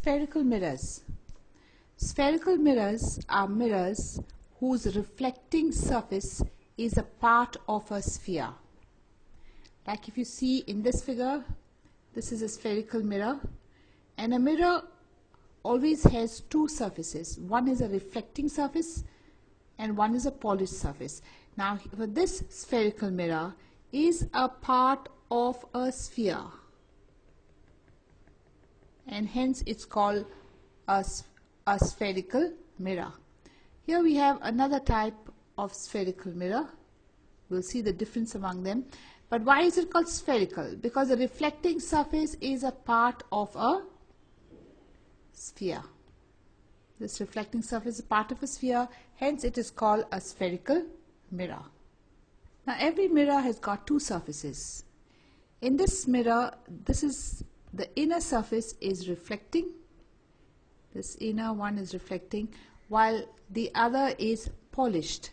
Spherical mirrors. Spherical mirrors are mirrors whose reflecting surface is a part of a sphere. Like if you see in this figure, this is a spherical mirror, and a mirror always has two surfaces. One is a reflecting surface and one is a polished surface. Now for this spherical mirror is a part of a sphere, and hence it's called a spherical mirror. Here we have another type of spherical mirror. We'll see the difference among them. But why is it called spherical? Because the reflecting surface is a part of a sphere. This reflecting surface is a part of a sphere, hence it is called a spherical mirror. Now every mirror has got two surfaces. In this mirror, the inner surface is reflecting. This inner one is reflecting, while the other is polished,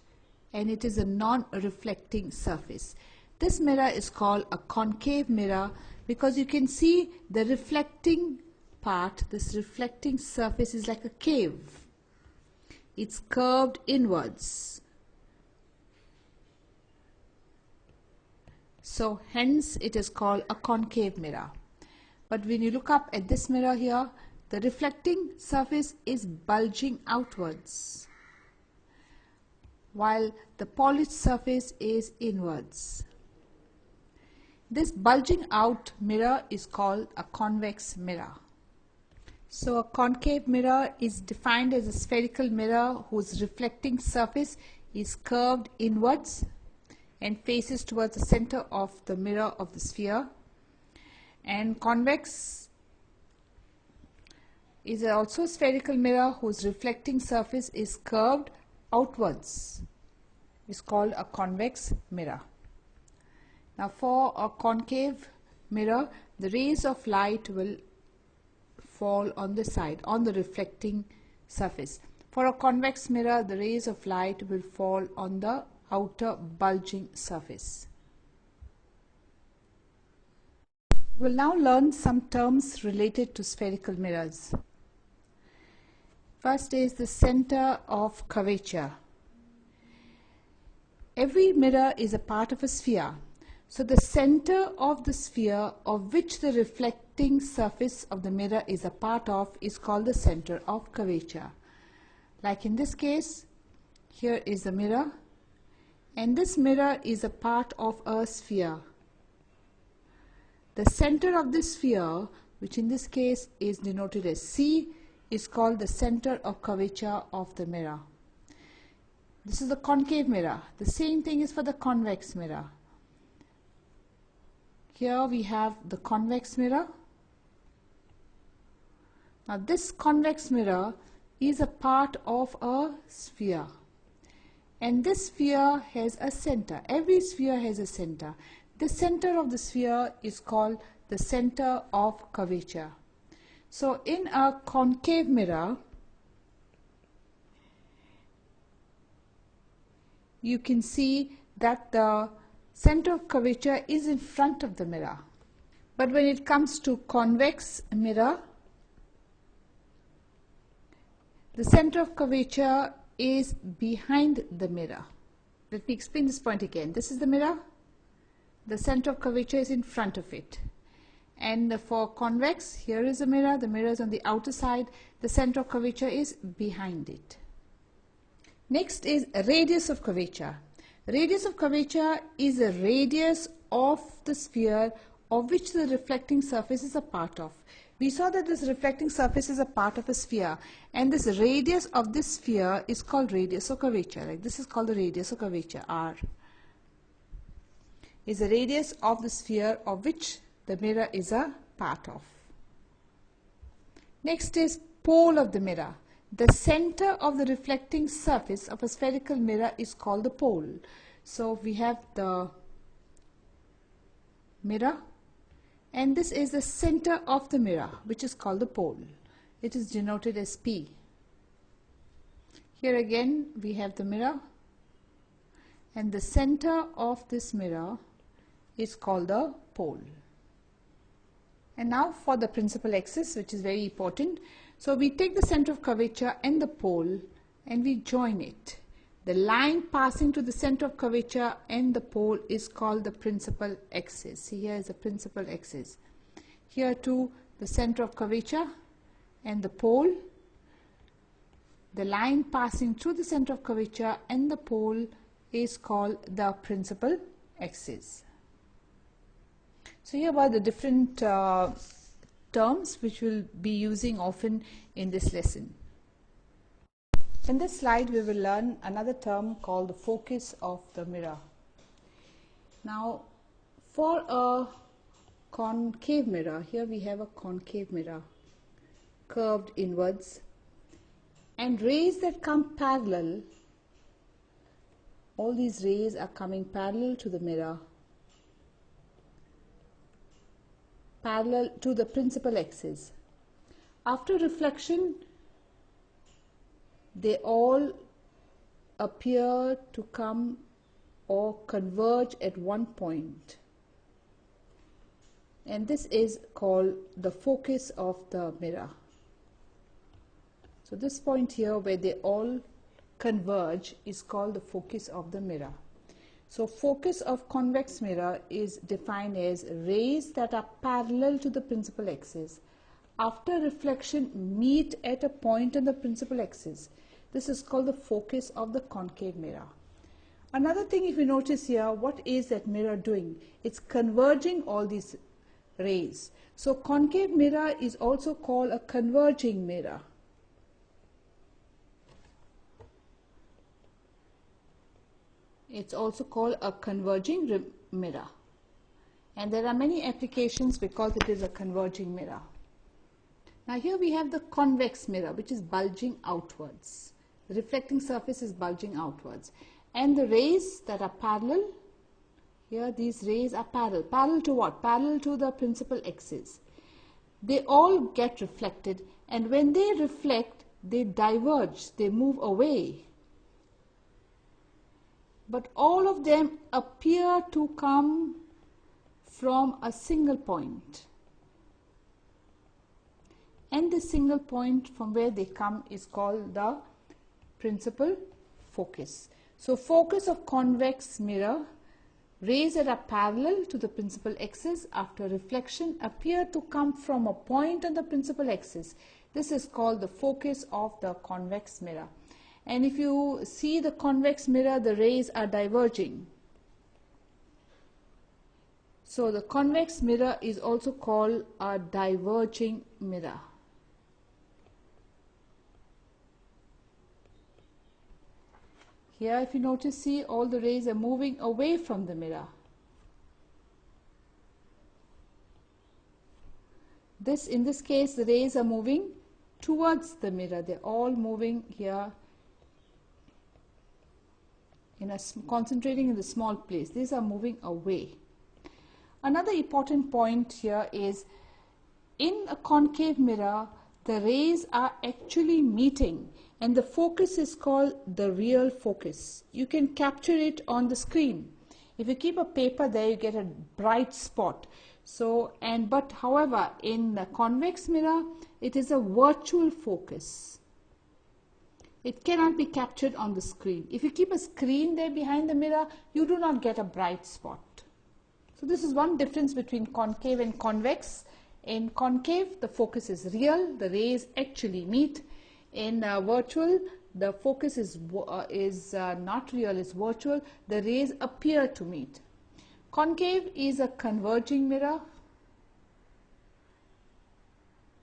and it is a non-reflecting surface. This mirror is called a concave mirror because you can see the reflecting part, this reflecting surface is like a cave. It's curved inwards. So hence it is called a concave mirror. But when you look up at this mirror here, the reflecting surface is bulging outwards, while the polished surface is inwards. This bulging out mirror is called a convex mirror. So a concave mirror is defined as a spherical mirror whose reflecting surface is curved inwards and faces towards the center of the mirror of the sphere. And convex is also a spherical mirror whose reflecting surface is curved outwards. It's called a convex mirror. Now for a concave mirror, the rays of light will fall on the side, on the reflecting surface. For a convex mirror, the rays of light will fall on the outer bulging surface. We'll now learn some terms related to spherical mirrors. First is the center of curvature. Every mirror is a part of a sphere. So the center of the sphere of which the reflecting surface of the mirror is a part of is called the center of curvature. Like in this case, here is the mirror, and this mirror is a part of a sphere. The center of this sphere, which in this case is denoted as C, is called the center of curvature of the mirror. This is the concave mirror. The same thing is for the convex mirror. Here we have the convex mirror. Now this convex mirror is a part of a sphere, and this sphere has a center. Every sphere has a center. The center of the sphere is called the center of curvature. So in a concave mirror, you can see that the center of curvature is in front of the mirror. But when it comes to convex mirror, the center of curvature is behind the mirror. Let me explain this point again. This is the mirror. The center of curvature is in front of it. And for convex, here is a mirror. The mirror is on the outer side. The center of curvature is behind it. Next is radius of curvature. Radius of curvature is a radius of the sphere of which the reflecting surface is a part of. We saw that this reflecting surface is a part of a sphere, and this radius of this sphere is called radius of curvature. Like this is called the radius of curvature, R. Is the radius of the sphere of which the mirror is a part of. Next is pole of the mirror. The center of the reflecting surface of a spherical mirror is called the pole. So we have the mirror, and this is the center of the mirror, which is called the pole. It is denoted as P. Here again we have the mirror, and the center of this mirror is called the pole. And now for the principal axis, which is very important. So we take the center of curvature and the pole and we join it. The line passing to the center of curvature and the pole is called the principal axis. See, here is the principal axis. Here too, the center of curvature and the pole. The line passing through the center of curvature and the pole is called the principal axis. So here are the different terms which we'll be using often in this lesson. In this slide we will learn another term called the focus of the mirror. Now for a concave mirror, here we have a concave mirror curved inwards, and rays that come parallel, all these rays are coming parallel to the mirror, parallel to the principal axis. After reflection, they all appear to come or converge at one point, and this is called the focus of the mirror. So this point here where they all converge is called the focus of the mirror. So focus of convex mirror is defined as rays that are parallel to the principal axis. After reflection meet at a point on the principal axis. This is called the focus of the concave mirror. Another thing, if you notice here, what is that mirror doing? It's converging all these rays. So concave mirror is also called a converging mirror. It's also called a converging mirror. And there are many applications because it is a converging mirror. Now here we have the convex mirror, which is bulging outwards. The reflecting surface is bulging outwards. And the rays that are parallel, here these rays are parallel. Parallel to what? Parallel to the principal axis. They all get reflected, and when they reflect, they diverge, they move away. But all of them appear to come from a single point. And the single point from where they come is called the principal focus. So focus of convex mirror, rays that are parallel to the principal axis after reflection appear to come from a point on the principal axis. This is called the focus of the convex mirror. And if you see the convex mirror, the rays are diverging. So the convex mirror is also called a diverging mirror. Here, if you notice, see, all the rays are moving away from the mirror. In this case, the rays are moving towards the mirror. They're all moving here, concentrating in the small place. These are moving away. Another important point here is, in a concave mirror, the rays are actually meeting, and the focus is called the real focus. You can capture it on the screen. If you keep a paper there, you get a bright spot. But however, in the convex mirror, it is a virtual focus. It cannot be captured on the screen. If you keep a screen there behind the mirror, you do not get a bright spot. So this is one difference between concave and convex. In concave, the focus is real, the rays actually meet. In virtual, the focus is not real, it's virtual, the rays appear to meet. Concave is a converging mirror,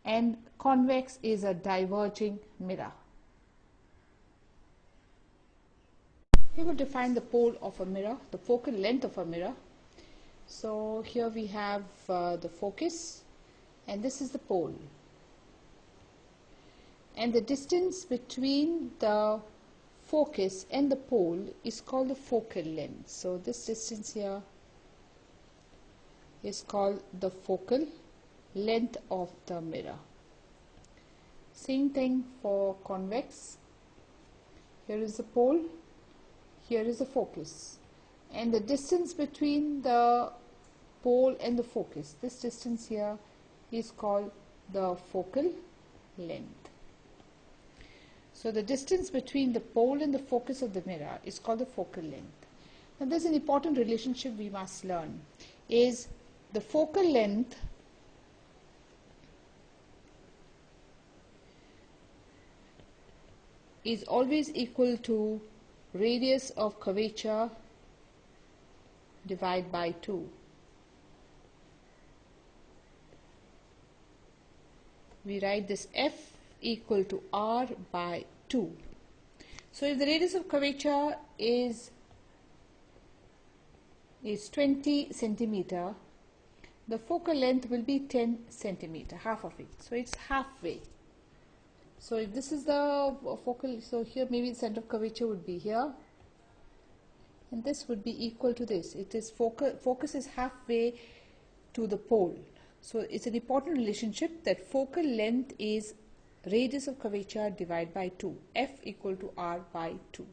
and convex is a diverging mirror. We will define the pole of a mirror, the focal length of a mirror. So here we have the focus, and this is the pole. And the distance between the focus and the pole is called the focal length. So this distance here is called the focal length of the mirror. Same thing for convex. Here is the pole, here is the focus, and the distance between the pole and the focus, this distance here is called the focal length. So the distance between the pole and the focus of the mirror is called the focal length. Now there's an important relationship we must learn, is the focal length is always equal to radius of curvature divided by 2. We write this f equal to r by 2. So if the radius of curvature is 20 centimeter, the focal length will be 10 centimeter, half of it. So it's halfway. So if this is the focal, so here maybe the center of curvature would be here, and this would be equal to this. It is focus is halfway to the pole. So it's an important relationship that focal length is radius of curvature divided by 2, f equal to r by 2.